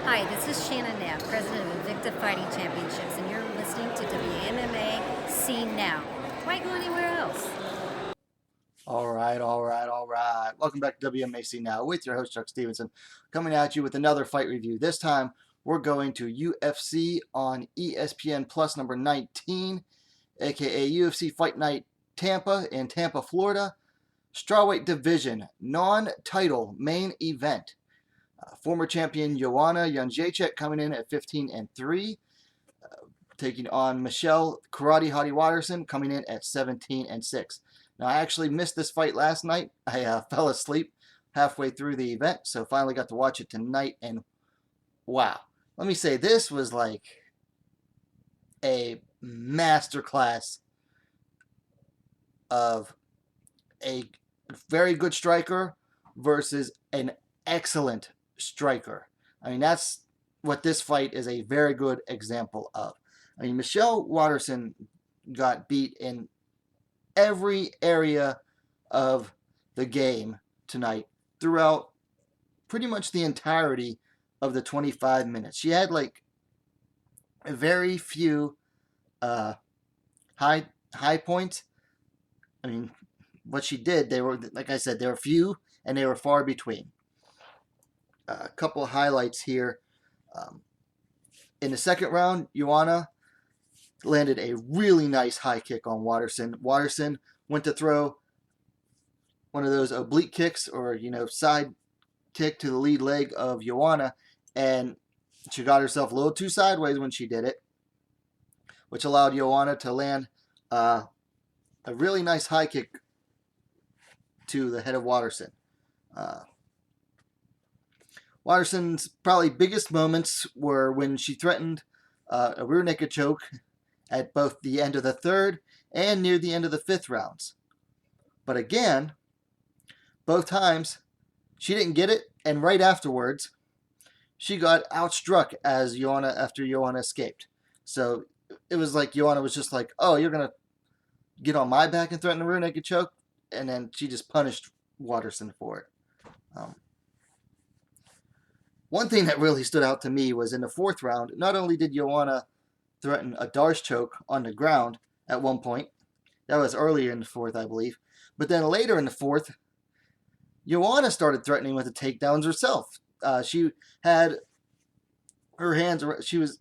Hi, this is Shannon Knapp, president of Invicta Fighting Championships, and you're listening to WMMA See Now. Why go anywhere else? All right. Welcome back to WMAC Now with your host, Chuck Stevenson, coming at you with another fight review. This time, we're going to UFC on ESPN Plus number 19, aka UFC Fight Night Tampa in Tampa, Florida. Strawweight division, non-title main event. Former champion Joanna Jędrzejczyk coming in at 15-3, taking on Michelle Karate Hottie Waterson coming in at 17-6. Now, I actually missed this fight last night. I fell asleep halfway through the event, so finally got to watch it tonight, and wow. Let me say, this was like a masterclass of a very good striker versus an excellent striker. I mean, that's what this fight is a very good example of. I mean, Michelle Waterson got beat in every area of the game tonight throughout pretty much the entirety of the 25 minutes. She had like very few high points. I mean, what she did, they were, like I said, they were few and they were far between. A couple of highlights here. In the second round, Joanna landed a really nice high kick on Waterson. Waterson went to throw one of those oblique kicks or, side kick to the lead leg of Joanna, and she got herself a little too sideways when she did it, which allowed Joanna to land a really nice high kick to the head of Waterson. Waterson's probably biggest moments were when she threatened a rear naked choke at both the end of the third and near the end of the fifth rounds. But again, both times, she didn't get it, and right afterwards, she got outstruck after Joanna escaped. So it was like Joanna was just like, oh, you're going to get on my back and threaten a rear naked choke? And then she just punished Waterson for it. One thing that really stood out to me was in the fourth round, not only did Joanna threaten a Darce choke on the ground at one point, that was earlier in the fourth, I believe, but then later in the fourth, Joanna started threatening with the takedowns herself. She had her hands, she was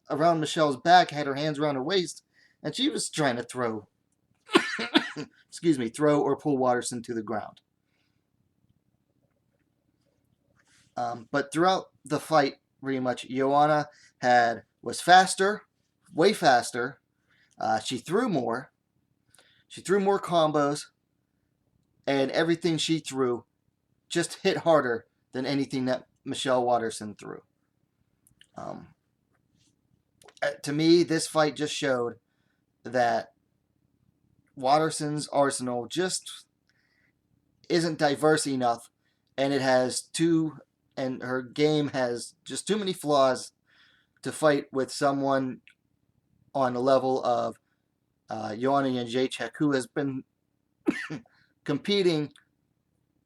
around Michelle's back, had her hands around her waist, and she was trying to throw, throw or pull Waterson to the ground. But throughout the fight, pretty much, Joanna was faster, way faster. She threw more. She threw more combos, and everything she threw just hit harder than anything that Michelle Waterson threw. To me, this fight just showed that Waterson's arsenal just isn't diverse enough, and her game has just too many flaws to fight with someone on the level of Joanna Jędrzejczyk, who has been competing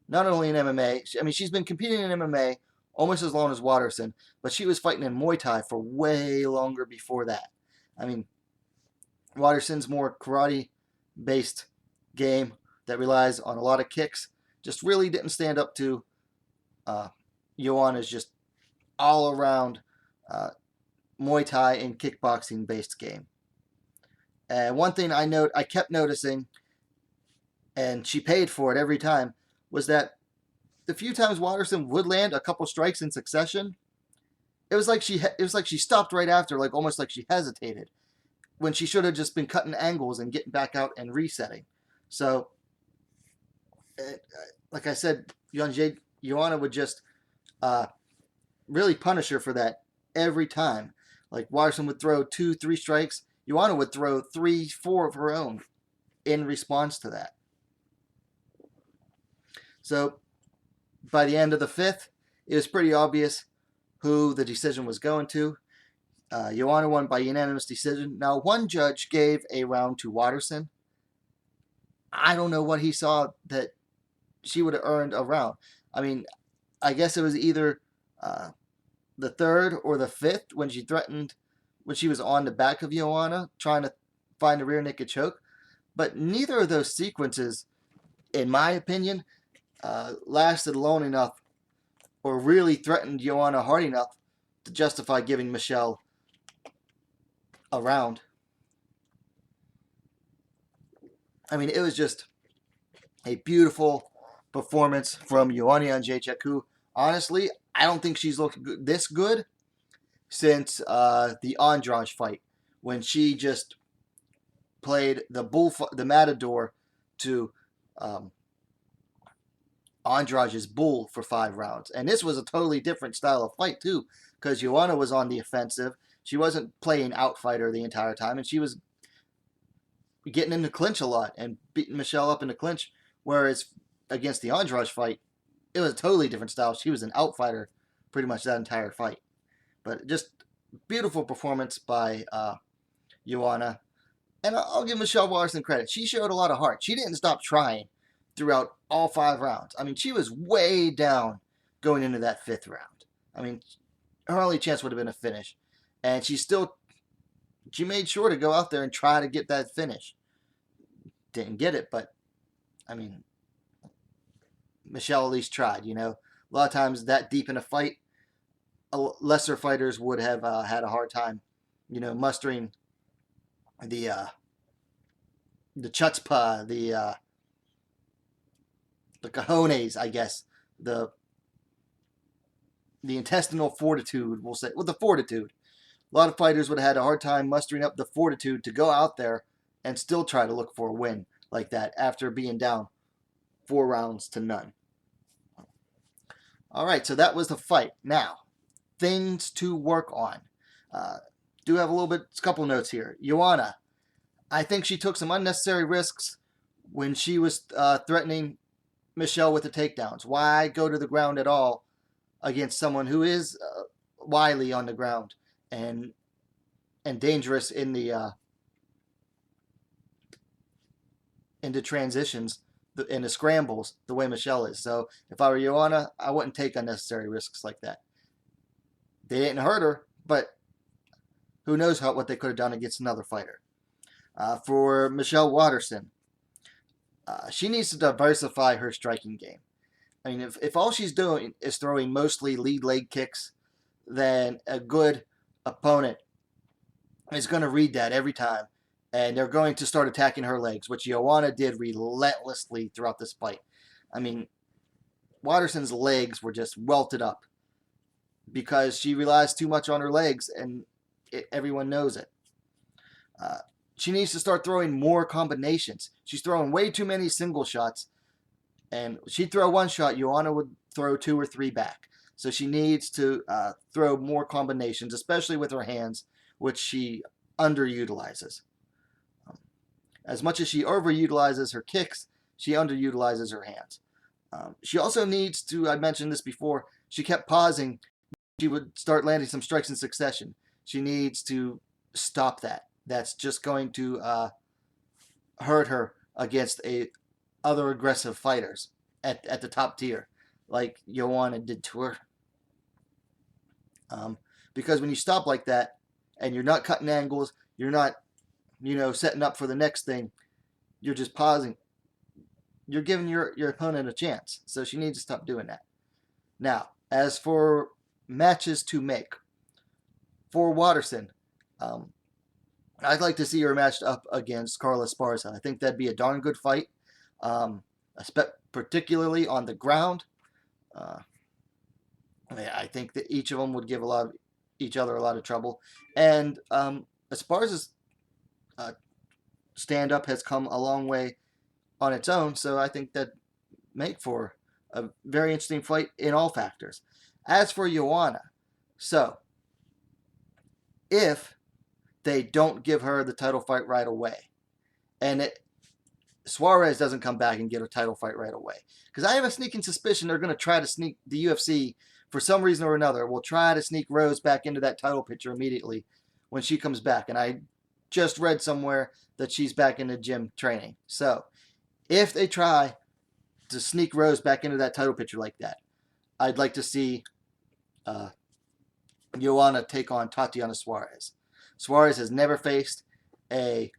not only in MMA. I mean, she's been competing in MMA almost as long as Waterson, but she was fighting in Muay Thai for way longer before that. I mean, Waterson's more karate-based game that relies on a lot of kicks just really didn't stand up to Joanna's just all-around Muay Thai and kickboxing-based game. And one thing I kept noticing, and she paid for it every time, was that the few times Waterson would land a couple strikes in succession, it was like she stopped right after, like almost like she hesitated, when she should have just been cutting angles and getting back out and resetting. So, like I said, Joanna would just really punish her for that every time. Like Waterson would throw 2-3 strikes, Joanna would throw 3-4 of her own in response to that. So by the end of the fifth, it was pretty obvious who the decision was going to. Joanna won by unanimous decision. Now, one judge gave a round to Waterson. I don't know what he saw that she would have earned a round. I mean, I guess it was either the third or the fifth when she threatened, when she was on the back of Joanna trying to find a rear naked choke. But neither of those sequences, in my opinion, lasted long enough or really threatened Joanna hard enough to justify giving Michelle a round. I mean, it was just a beautiful performance from Joanna Jędrzejczyk, who, honestly, I don't think she's looked this good since the Andrade fight, when she just played the matador to Andrade's bull for 5 rounds. And this was a totally different style of fight, too, because Joanna was on the offensive. She wasn't playing outfighter the entire time, and she was getting in the clinch a lot and beating Michelle up in the clinch, whereas against the Andrade fight, it was a totally different style. She was an outfighter pretty much that entire fight. But just beautiful performance by Joanna. And I'll give Michelle Waterson credit. She showed a lot of heart. She didn't stop trying throughout all 5 rounds. I mean, she was way down going into that 5th round. I mean, her only chance would have been a finish. And she made sure to go out there and try to get that finish. Didn't get it, but, I mean, Michelle at least tried, you know. A lot of times that deep in a fight, lesser fighters would have had a hard time, you know, mustering the chutzpah, the cojones, I guess, the intestinal fortitude, we'll say, the fortitude. A lot of fighters would have had a hard time mustering up the fortitude to go out there and still try to look for a win like that after being down 4 rounds to none. All right, so that was the fight. Now, things to work on. Do have a couple notes here. Joanna, I think she took some unnecessary risks when she was threatening Michelle with the takedowns. Why go to the ground at all against someone who is wily on the ground and dangerous in the transitions, in the scrambles, the way Michelle is. So if I were Joanna, I wouldn't take unnecessary risks like that. They didn't hurt her, but who knows what they could have done against another fighter. For Michelle Waterson, she needs to diversify her striking game. I mean, if all she's doing is throwing mostly lead leg kicks, then a good opponent is going to read that every time, and they're going to start attacking her legs, which Joanna did relentlessly throughout this fight. I mean, Waterson's legs were just welted up because she relies too much on her legs, and everyone knows it. She needs to start throwing more combinations. She's throwing way too many single shots, and she'd throw one shot, Joanna would throw 2 or 3 back. So she needs to throw more combinations, especially with her hands, which she underutilizes. As much as she overutilizes her kicks, she underutilizes her hands. She also needs to, I mentioned this before, she kept pausing. She would start landing some strikes in succession. She needs to stop that. That's just going to hurt her against other aggressive fighters at the top tier, like Joanna did to her. Because when you stop like that, and you're not cutting angles, you're not, setting up for the next thing, you're just pausing, you're giving your opponent a chance. So she needs to stop doing that. Now, as for matches to make, for Waterson, I'd like to see her matched up against Carla Esparza. I think that'd be a darn good fight, particularly on the ground. I think that each of them would give each other a lot of trouble. And Esparza's stand-up has come a long way on its own, so I think that make for a very interesting fight in all factors. As for Joanna, so if they don't give her the title fight right away, and Suarez doesn't come back and get a title fight right away, because I have a sneaking suspicion they're going to try to sneak the UFC, for some reason or another, will try to sneak Rose back into that title picture immediately when she comes back. And I just read somewhere that she's back in the gym training. So if they try to sneak Rose back into that title picture like that, I'd like to see Joanna take on Tatiana Suarez. Suarez has never faced a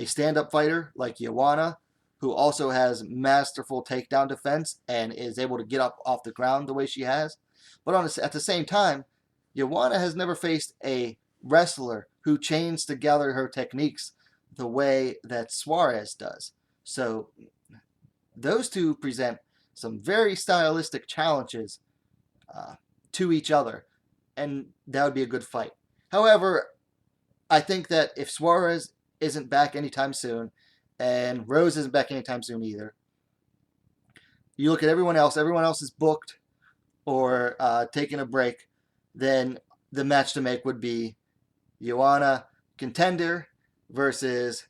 stand-up fighter like Joanna, who also has masterful takedown defense and is able to get up off the ground the way she has. But at the same time, Joanna has never faced a wrestler who chains together her techniques the way that Suarez does. So those two present some very stylistic challenges to each other, and that would be a good fight. However, I think that if Suarez isn't back anytime soon, and Rose isn't back anytime soon either, you look at everyone else is booked or taking a break, then the match to make would be Joanna contender versus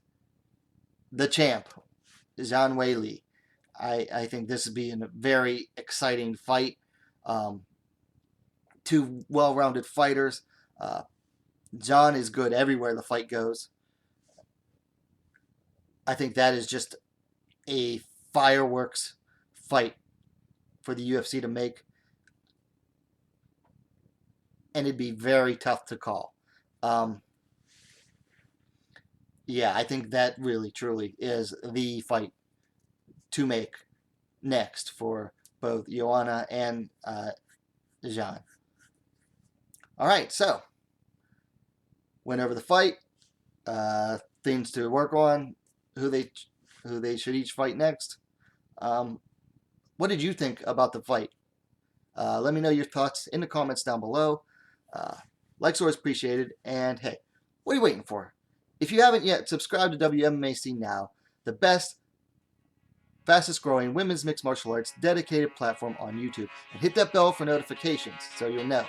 the champ, Zhang Weili. I think this would be a very exciting fight. Two well-rounded fighters. John is good everywhere the fight goes. I think that is just a fireworks fight for the UFC to make. And it'd be very tough to call. Yeah, I think that really, truly is the fight to make next for both Joanna and Jean. All right, so went over the fight, things to work on, who they should each fight next. What did you think about the fight? Let me know your thoughts in the comments down below. Likes always appreciated. And hey, what are you waiting for? If you haven't yet, subscribe to WMMA See Now, the best, fastest growing women's mixed martial arts dedicated platform on YouTube. And hit that bell for notifications so you'll know.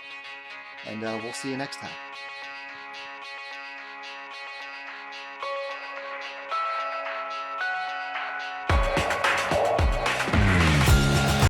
And we'll see you next time.